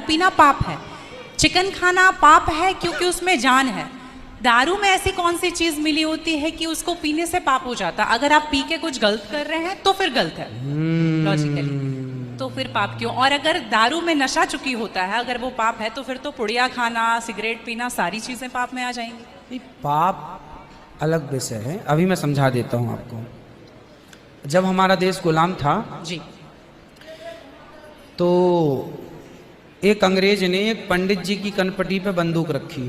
दारू पीना पाप है, चिकन खाना पाप है क्योंकि उसमें जान है। दारू में ऐसी कौन सी चीज मिली होती है कि उसको पीने से पाप हो जाता? अगर आप पी के कुछ गलत कर रहे हैं तो फिर गलत है लॉजिकली, तो फिर पाप क्यों? और अगर दारू में नशा चुकी होता है, अगर वो पाप है, तो फिर तो पुड़िया खाना, सिगरेट पीना, सारी चीजें पाप में आ जाएंगी। पाप अलग विषय है, अभी मैं समझा देता हूँ आपको। जब हमारा देश गुलाम था जी, तो एक अंग्रेज ने एक पंडित जी की कनपटी पे बंदूक रखी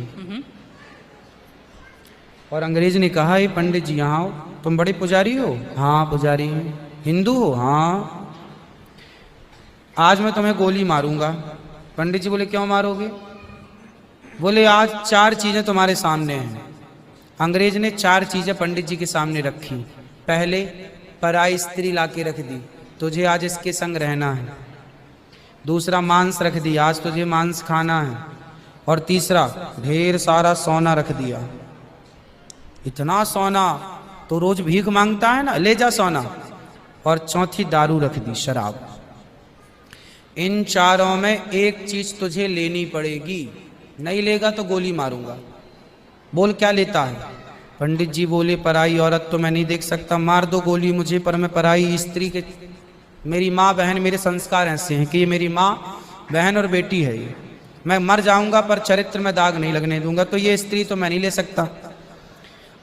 और अंग्रेज ने कहा, ये पंडित जी यहाँ आओ, तुम बड़े पुजारी हो? हाँ पुजारी हूँ। हिंदू हो? हाँ। आज मैं तुम्हें गोली मारूंगा। पंडित जी बोले, क्यों मारोगे? बोले, आज 4 चीजें तुम्हारे सामने हैं। अंग्रेज ने 4 चीजें पंडित जी के सामने रखी। पहले, पराई स्त्री लाके रख दी, तुझे आज इसके संग रहना है। दूसरा, मांस रख दिया, आज तुझे मांस खाना है। और तीसरा, ढेर सारा सोना रख दिया। इतना सोना तो रोज भीख मांगता है ना, ले जा सोना। और चौथी, दारू रख दी, शराब। इन 4 में एक चीज तुझे लेनी पड़ेगी, नहीं लेगा तो गोली मारूंगा। बोल क्या लेता है? पंडित जी बोले, पराई औरत तो मैं नहीं देख सकता, मार दो गोली मुझे, पर मैं पराई स्त्री के, मेरी माँ बहन, मेरे संस्कार ऐसे हैं कि ये मेरी माँ बहन और बेटी है, ये मैं मर जाऊंगा पर चरित्र में दाग नहीं लगने दूंगा, तो ये स्त्री तो मैं नहीं ले सकता।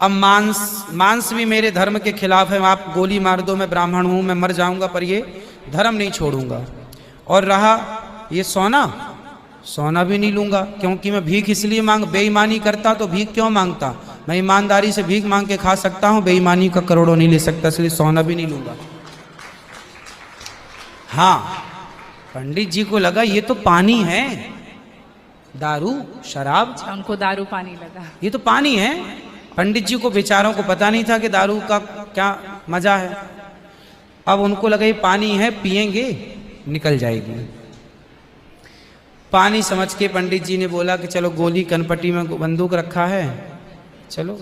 अब मांस भी मेरे धर्म के खिलाफ है, आप गोली मार दो, मैं ब्राह्मण हूं, मैं मर जाऊंगा पर ये धर्म नहीं छोड़ूंगा। और रहा ये सोना भी नहीं लूंगा, क्योंकि मैं भीख इसलिए बेईमानी करता तो भीख क्यों मांगता? मैं ईमानदारी से भीख मांग के खा सकता हूं, बेईमानी का करोड़ों नहीं ले सकता, इसलिए सोना भी नहीं लूंगा। हाँ, पंडित जी को लगा ये तो पानी है, दारू शराब, उनको दारू पानी लगा, ये तो पानी है। पंडित जी को बेचारों को पता नहीं था कि दारू का क्या मजा है। अब उनको लगा ये पानी है, पिएंगे निकल जाएगी। पानी समझ के पंडित जी ने बोला कि चलो गोली कनपटी में बंदूक रखा है, चलो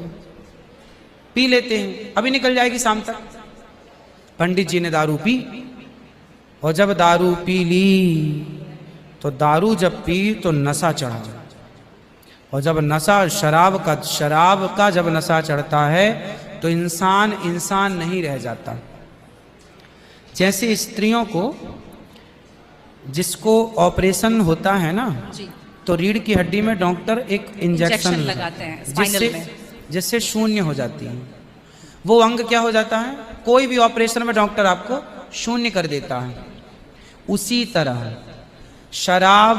पी लेते हैं, अभी निकल जाएगी शाम तक। पंडित जी ने दारू पी, और जब दारू पी ली तो दारू जब पी तो नशा चढ़ा, और जब नशा शराब का जब नशा चढ़ता है तो इंसान नहीं रह जाता। जैसे स्त्रियों को, जिसको ऑपरेशन होता है ना, तो रीढ़ की हड्डी में डॉक्टर एक इंजेक्शन लगाते हैं जिससे शून्य हो जाती है। वो अंग क्या हो जाता है? कोई भी ऑपरेशन में डॉक्टर आपको शून्य कर देता है। उसी तरह शराब